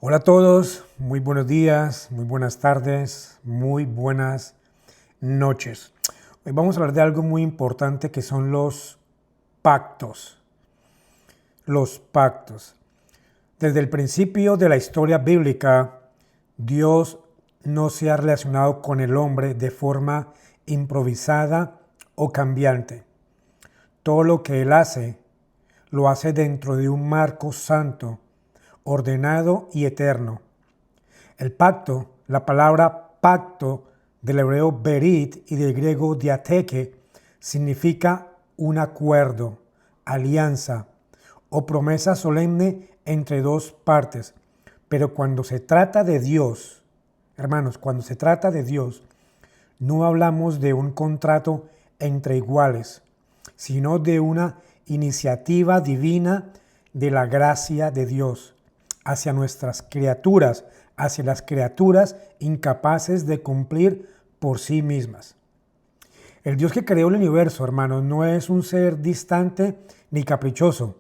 Hola a todos, muy buenos días, muy buenas tardes, muy buenas noches. Hoy vamos a hablar de algo muy importante que son los pactos. Los pactos. Desde el principio de la historia bíblica, Dios no se ha relacionado con el hombre de forma improvisada o cambiante. Todo lo que Él hace, lo hace dentro de un marco santo, ordenado y eterno. El pacto, la palabra pacto del hebreo berit y del griego diatheke, significa un acuerdo, alianza o promesa solemne entre dos partes. Pero cuando se trata de Dios, hermanos, cuando se trata de Dios, no hablamos de un contrato entre iguales, sino de una iniciativa divina de la gracia de Dios hacia nuestras criaturas, hacia las criaturas incapaces de cumplir por sí mismas. El Dios que creó el universo, hermanos, no es un ser distante ni caprichoso.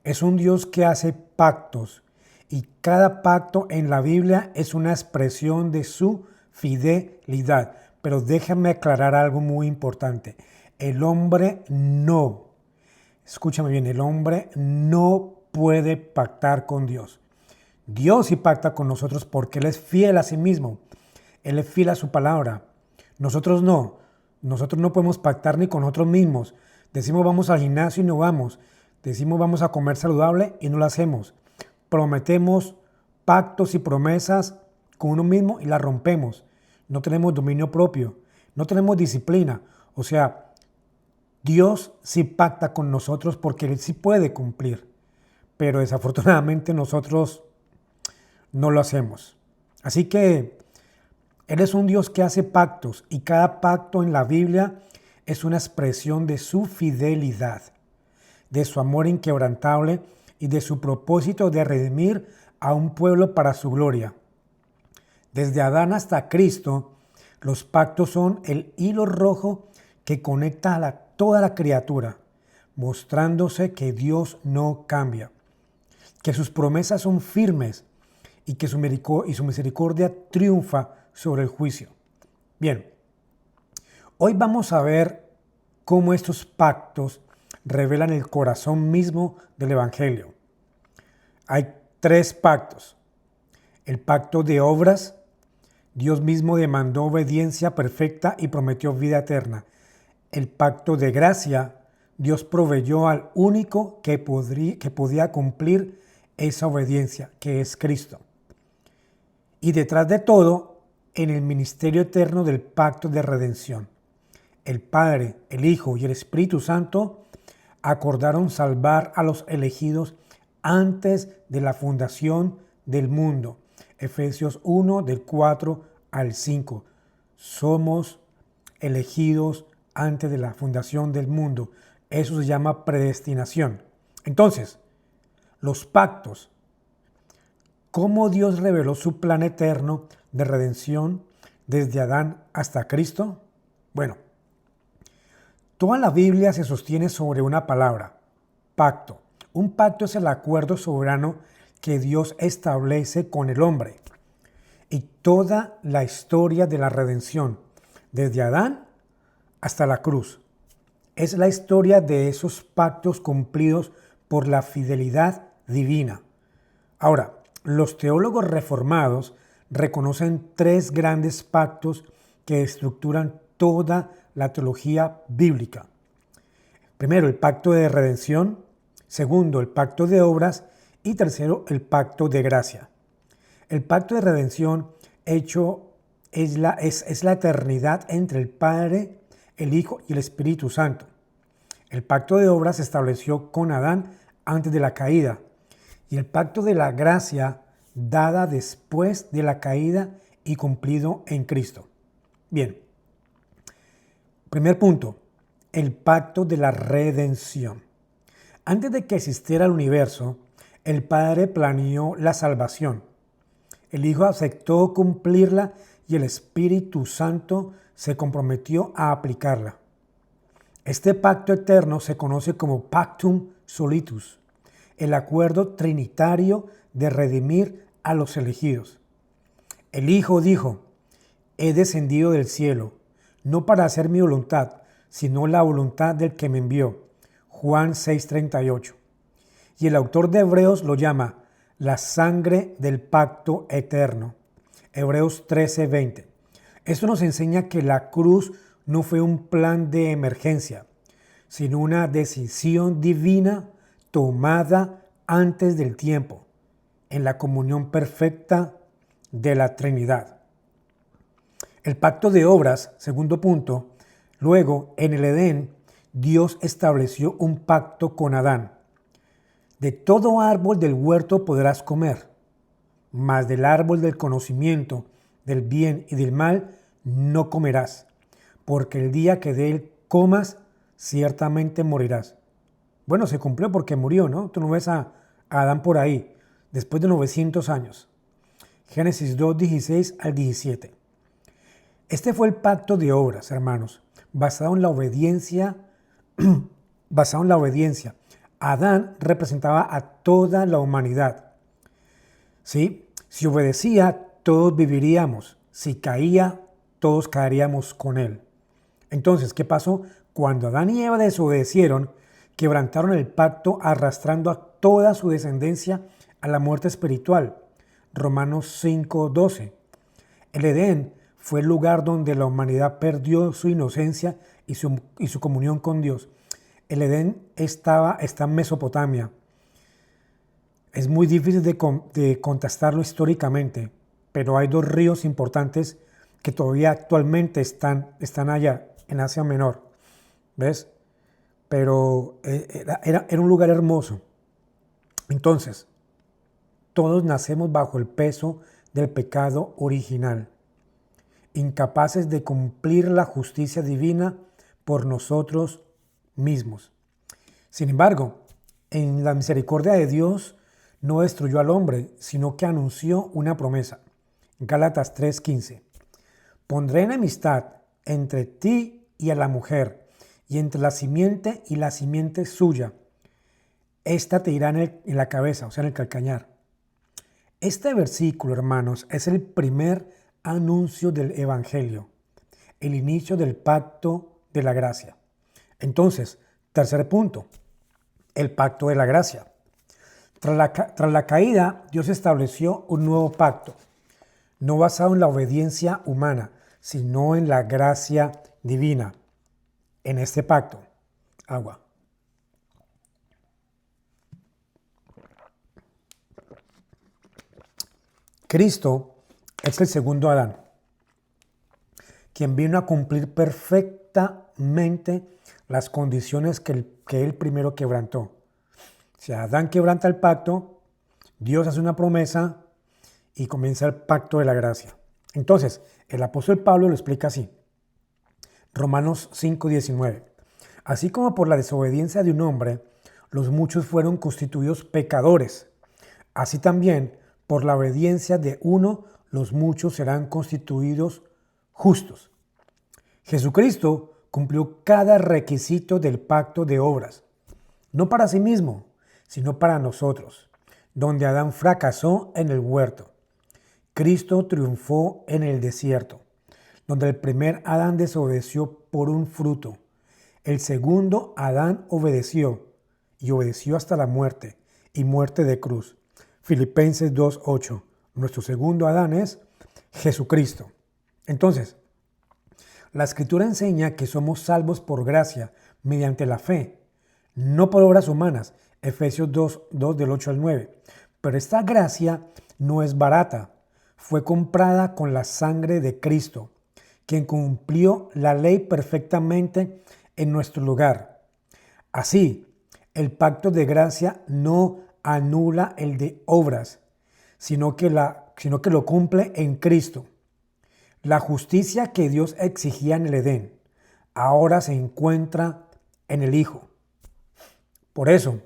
Es un Dios que hace pactos y cada pacto en la Biblia es una expresión de su fidelidad. Pero déjame aclarar algo muy importante. El hombre no, escúchame bien, el hombre no puede pactar con Dios. Dios sí pacta con nosotros porque Él es fiel a sí mismo. Él es fiel a su palabra. Nosotros no. Nosotros no podemos pactar ni con nosotros mismos. Decimos vamos al gimnasio y no vamos. Decimos vamos a comer saludable y no lo hacemos. Prometemos pactos y promesas con uno mismo y las rompemos. No tenemos dominio propio. No tenemos disciplina. O sea, Dios sí pacta con nosotros porque Él sí puede cumplir. Pero desafortunadamente nosotros no lo hacemos. Así que Él es un Dios que hace pactos y cada pacto en la Biblia es una expresión de su fidelidad, de su amor inquebrantable y de su propósito de redimir a un pueblo para su gloria. Desde Adán hasta Cristo, los pactos son el hilo rojo que conecta a toda la criatura, mostrándose que Dios no cambia, que sus promesas son firmes y que su misericordia triunfa sobre el juicio. Bien, hoy vamos a ver cómo estos pactos revelan el corazón mismo del Evangelio. Hay tres pactos. El pacto de obras, Dios mismo demandó obediencia perfecta y prometió vida eterna. El pacto de gracia, Dios proveyó al único que podía cumplir esa obediencia, que es Cristo. Y detrás de todo, en el ministerio eterno del pacto de redención, el Padre, el Hijo y el Espíritu Santo acordaron salvar a los elegidos antes de la fundación del mundo. Efesios 1, del 4 al 5. Somos elegidos antes de la fundación del mundo. Eso se llama predestinación. Entonces, los pactos, ¿cómo Dios reveló su plan eterno de redención desde Adán hasta Cristo? Bueno, toda la Biblia se sostiene sobre una palabra, pacto. Un pacto es el acuerdo soberano que Dios establece con el hombre. Y toda la historia de la redención, desde Adán hasta la cruz, es la historia de esos pactos cumplidos por la fidelidad divina. Ahora, los teólogos reformados reconocen tres grandes pactos que estructuran toda la teología bíblica. Primero, el pacto de redención. Segundo, el pacto de obras. Y tercero, el pacto de gracia. El pacto de redención es la eternidad entre el Padre, el Hijo y el Espíritu Santo. El pacto de obras se estableció con Adán antes de la caída. Y el pacto de la gracia dada después de la caída y cumplido en Cristo. Bien, primer punto, el pacto de la redención. Antes de que existiera el universo, el Padre planeó la salvación. El Hijo aceptó cumplirla y el Espíritu Santo se comprometió a aplicarla. Este pacto eterno se conoce como Pactum Solitus, el acuerdo trinitario de redimir a los elegidos. El Hijo dijo: he descendido del cielo, no para hacer mi voluntad, sino la voluntad del que me envió. Juan 6:38. Y el autor de Hebreos lo llama la sangre del pacto eterno. Hebreos 13:20. Esto nos enseña que la cruz no fue un plan de emergencia, sino una decisión divina tomada antes del tiempo, en la comunión perfecta de la Trinidad. El pacto de obras, segundo punto. Luego, en el Edén, Dios estableció un pacto con Adán. De todo árbol del huerto podrás comer, mas del árbol del conocimiento del bien y del mal no comerás, porque el día que de él comas, ciertamente morirás. Bueno, se cumplió porque murió, ¿no? Tú no ves a Adán por ahí, después de 900 años. Génesis 2:16 al 17. Este fue el pacto de obras, hermanos, basado en la obediencia. Adán representaba a toda la humanidad. ¿Sí? Si obedecía, todos viviríamos. Si caía, todos caeríamos con él. Entonces, ¿qué pasó? Cuando Adán y Eva desobedecieron, quebrantaron el pacto arrastrando a toda su descendencia a la muerte espiritual. Romanos 5:12. El Edén fue el lugar donde la humanidad perdió su inocencia y su comunión con Dios. El Edén está en Mesopotamia. Es muy difícil de contestarlo históricamente, pero hay dos ríos importantes que todavía actualmente están allá, en Asia Menor. ¿Ves? Pero era un lugar hermoso. Entonces, todos nacemos bajo el peso del pecado original, incapaces de cumplir la justicia divina por nosotros mismos. Sin embargo, en la misericordia de Dios no destruyó al hombre, sino que anunció una promesa. Gálatas 3:15. Pondré enemistad entre ti y a la mujer, y entre la simiente y la simiente suya. Esta te irá en la cabeza, o sea, en el calcañar. Este versículo, hermanos, es el primer anuncio del Evangelio, el inicio del pacto de la gracia. Entonces, tercer punto, el pacto de la gracia. Tras la caída, Dios estableció un nuevo pacto, no basado en la obediencia humana, sino en la gracia divina. En este pacto, agua. Cristo es el segundo Adán, quien vino a cumplir perfectamente las condiciones que él primero quebrantó. Si Adán quebranta el pacto, Dios hace una promesa y comienza el pacto de la gracia. Entonces, el apóstol Pablo lo explica así. Romanos 5:19. Así como por la desobediencia de un hombre, los muchos fueron constituidos pecadores, así también por la obediencia de uno, los muchos serán constituidos justos. Jesucristo cumplió cada requisito del pacto de obras, no para sí mismo, sino para nosotros. Donde Adán fracasó en el huerto, Cristo triunfó en el desierto. Donde el primer Adán desobedeció por un fruto, el segundo Adán obedeció, y obedeció hasta la muerte, y muerte de cruz. Filipenses 2:8. Nuestro segundo Adán es Jesucristo. Entonces, la Escritura enseña que somos salvos por gracia, mediante la fe, no por obras humanas. Efesios 2 del 8 al 9. Pero esta gracia no es barata. Fue comprada con la sangre de Cristo, quien cumplió la ley perfectamente en nuestro lugar. Así, el pacto de gracia no anula el de obras, sino que lo cumple en Cristo. La justicia que Dios exigía en el Edén ahora se encuentra en el Hijo. Por eso,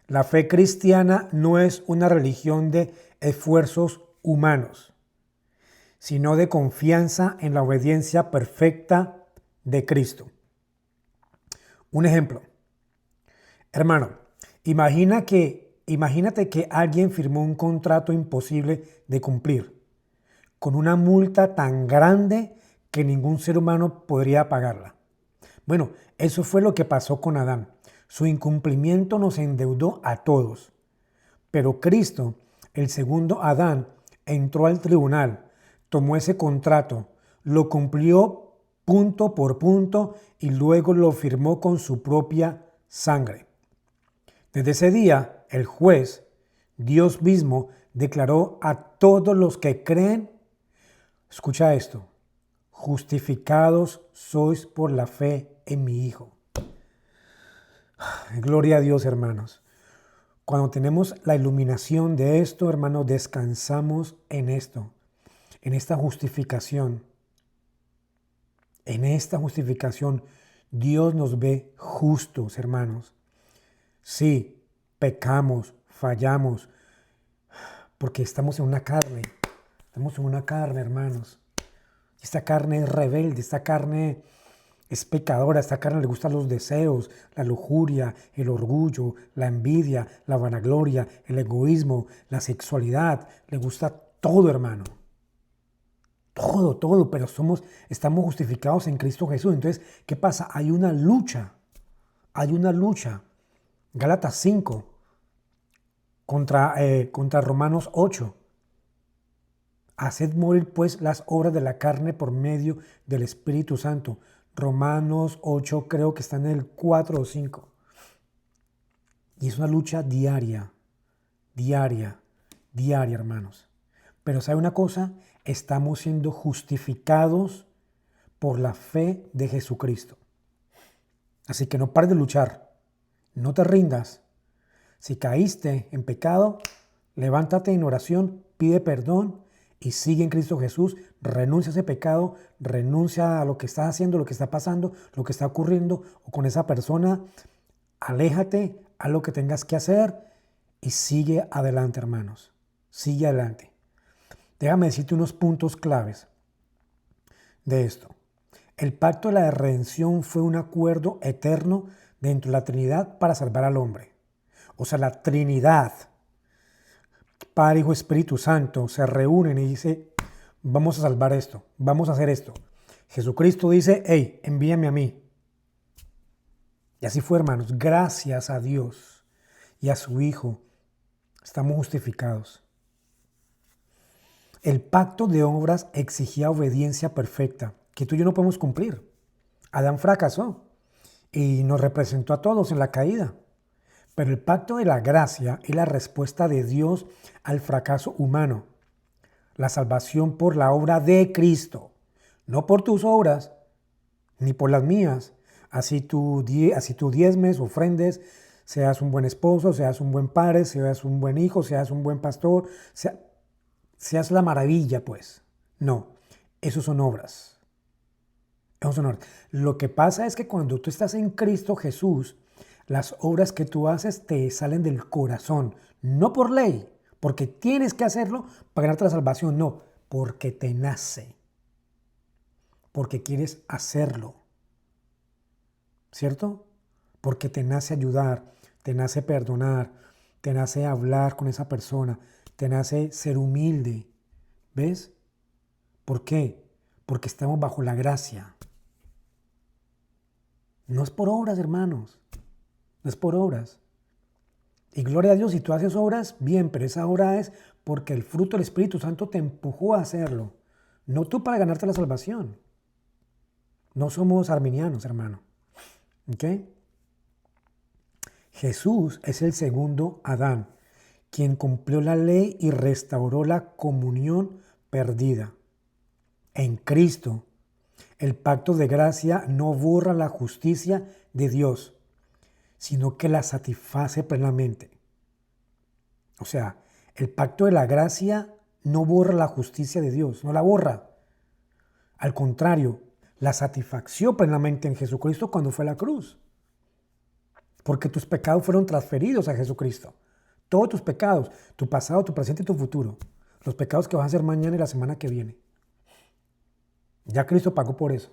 la fe cristiana no es una religión de esfuerzos humanos, sino de confianza en la obediencia perfecta de Cristo. Un ejemplo. Hermano, imagina que Imagínate que alguien firmó un contrato imposible de cumplir, con una multa tan grande que ningún ser humano podría pagarla. Bueno, eso fue lo que pasó con Adán. Su incumplimiento nos endeudó a todos. Pero Cristo, el segundo Adán, entró al tribunal, tomó ese contrato, lo cumplió punto por punto y luego lo firmó con su propia sangre. Desde ese día, el juez, Dios mismo, declaró a todos los que creen, escucha esto, justificados sois por la fe en mi Hijo. Gloria a Dios, hermanos. Cuando tenemos la iluminación de esto, hermanos, descansamos en esto, en esta justificación. En esta justificación, Dios nos ve justos, hermanos. Sí, pecamos, fallamos, porque estamos en una carne. Estamos en una carne, hermanos. Esta carne es rebelde, esta carne es pecadora, a esta carne le gustan los deseos, la lujuria, el orgullo, la envidia, la vanagloria, el egoísmo, la sexualidad. Le gusta todo, hermano. Todo, pero estamos justificados en Cristo Jesús. Entonces, ¿qué pasa? Hay una lucha. Gálatas 5 contra Romanos 8. Haced morir pues las obras de la carne por medio del Espíritu Santo. Romanos 8 creo que está en el 4 o 5. Y es una lucha diaria, hermanos. Pero ¿sabe una cosa? Estamos siendo justificados por la fe de Jesucristo. Así que no pares de luchar, no te rindas. Si caíste en pecado, levántate en oración, pide perdón y sigue en Cristo Jesús, renuncia a ese pecado, renuncia a lo que estás haciendo, lo que está pasando, lo que está ocurriendo o con esa persona. Aléjate, haz lo que tengas que hacer y sigue adelante, hermanos. Sigue adelante. Déjame decirte unos puntos claves de esto. El pacto de la redención fue un acuerdo eterno dentro de la Trinidad para salvar al hombre. O sea, la Trinidad, Padre, Hijo, Espíritu Santo, se reúnen y dice, vamos a salvar esto, vamos a hacer esto. Jesucristo dice, hey, envíame a mí. Y así fue, hermanos, gracias a Dios y a su Hijo, estamos justificados. El pacto de obras exigía obediencia perfecta, que tú y yo no podemos cumplir. Adán fracasó y nos representó a todos en la caída. Pero el pacto de la gracia es la respuesta de Dios al fracaso humano. La salvación por la obra de Cristo, no por tus obras, ni por las mías. Así tú diezmes, ofrendes, seas un buen esposo, seas un buen padre, seas un buen hijo, seas un buen pastor, seas la maravilla, pues. No, esos son obras. Esos son obras. Lo que pasa es que cuando tú estás en Cristo Jesús, las obras que tú haces te salen del corazón, no por ley, porque tienes que hacerlo para ganarte la salvación, no, porque te nace, porque quieres hacerlo, ¿cierto? Porque te nace ayudar, te nace perdonar, te nace hablar con esa persona, te nace ser humilde, ¿ves? ¿Por qué? Porque estamos bajo la gracia. No es por obras, hermanos. No es por obras. Y gloria a Dios, si tú haces obras, bien, pero esa obra es porque el fruto del Espíritu Santo te empujó a hacerlo. No tú para ganarte la salvación. No somos arminianos, hermano. ¿Ok? Jesús es el segundo Adán, quien cumplió la ley y restauró la comunión perdida. En Cristo, el pacto de gracia no borra la justicia de Dios, sino que la satisface plenamente. O sea, el pacto de la gracia no borra la justicia de Dios, no la borra. Al contrario, la satisfació plenamente en Jesucristo cuando fue a la cruz. Porque tus pecados fueron transferidos a Jesucristo. Todos tus pecados, tu pasado, tu presente y tu futuro. Los pecados que vas a hacer mañana y la semana que viene. Ya Cristo pagó por eso.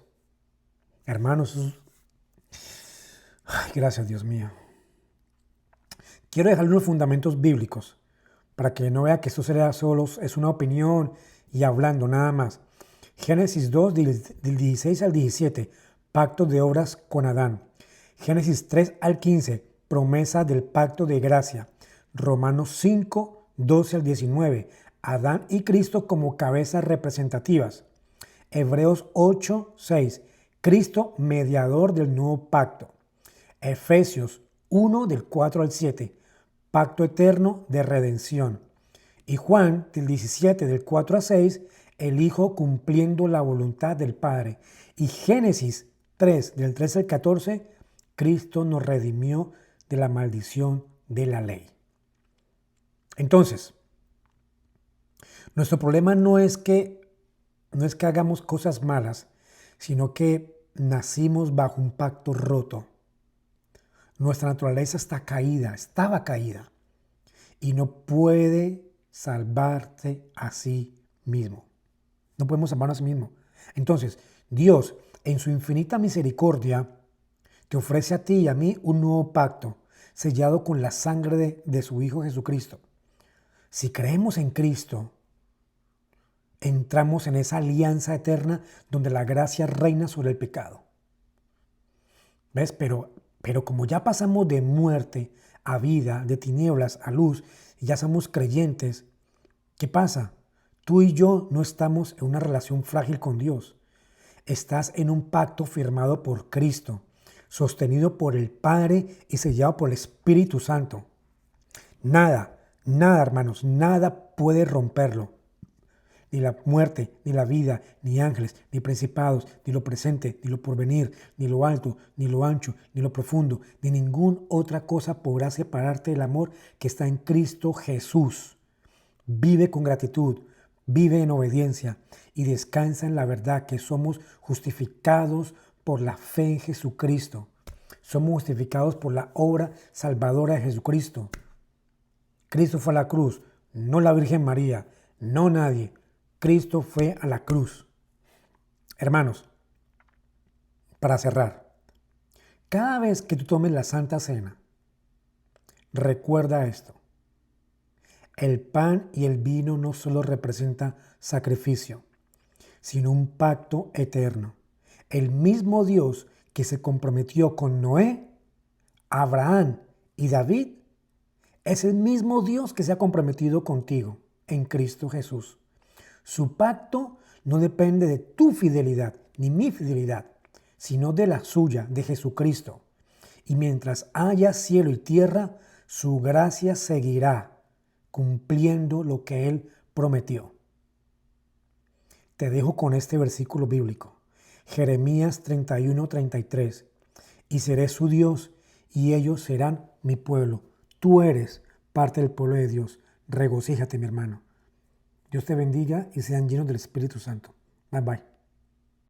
Hermanos, ay, gracias Dios mío. quiero dejarle unos fundamentos bíblicos para que no vea que esto será solo es una opinión y hablando nada más. Génesis 2, del 16 al 17, pacto de obras con Adán. Génesis 3 al 15, promesa del pacto de gracia. Romanos 5, 12 al 19, Adán y Cristo como cabezas representativas. Hebreos 8, 6, Cristo mediador del nuevo pacto. Efesios 1 del 4 al 7, pacto eterno de redención. Y Juan del 17 del 4 a 6, el Hijo cumpliendo la voluntad del Padre. Y Génesis 3 del 13 al 14, Cristo nos redimió de la maldición de la ley. Entonces, nuestro problema no es que hagamos cosas malas, sino que nacimos bajo un pacto roto. Nuestra naturaleza estaba caída y no puede salvarse a sí mismo. No podemos salvarnos a sí mismo. Entonces, Dios, en su infinita misericordia, te ofrece a ti y a mí un nuevo pacto, sellado con la sangre de su Hijo Jesucristo. Si creemos en Cristo, entramos en esa alianza eterna donde la gracia reina sobre el pecado. ¿Ves? Pero como ya pasamos de muerte a vida, de tinieblas a luz, y ya somos creyentes, ¿qué pasa? Tú y yo no estamos en una relación frágil con Dios. Estás en un pacto firmado por Cristo, sostenido por el Padre y sellado por el Espíritu Santo. Nada, hermanos, nada puede romperlo. Ni la muerte, ni la vida, ni ángeles, ni principados, ni lo presente, ni lo porvenir, ni lo alto, ni lo ancho, ni lo profundo, ni ninguna otra cosa podrá separarte del amor que está en Cristo Jesús. Vive con gratitud, vive en obediencia y descansa en la verdad que somos justificados por la fe en Jesucristo. Somos justificados por la obra salvadora de Jesucristo. Cristo fue a la cruz, no la Virgen María, no nadie. Cristo fue a la cruz. Hermanos, para cerrar, cada vez que tú tomes la Santa Cena, recuerda esto. El pan y el vino no solo representan sacrificio, sino un pacto eterno. El mismo Dios que se comprometió con Noé, Abraham y David, es el mismo Dios que se ha comprometido contigo en Cristo Jesús. Su pacto no depende de tu fidelidad ni mi fidelidad, sino de la suya, de Jesucristo. Y mientras haya cielo y tierra, su gracia seguirá cumpliendo lo que Él prometió. Te dejo con este versículo bíblico, Jeremías 31:33. Y seré su Dios y ellos serán mi pueblo. Tú eres parte del pueblo de Dios. Regocíjate, mi hermano. Dios te bendiga y sean llenos del Espíritu Santo. Bye bye.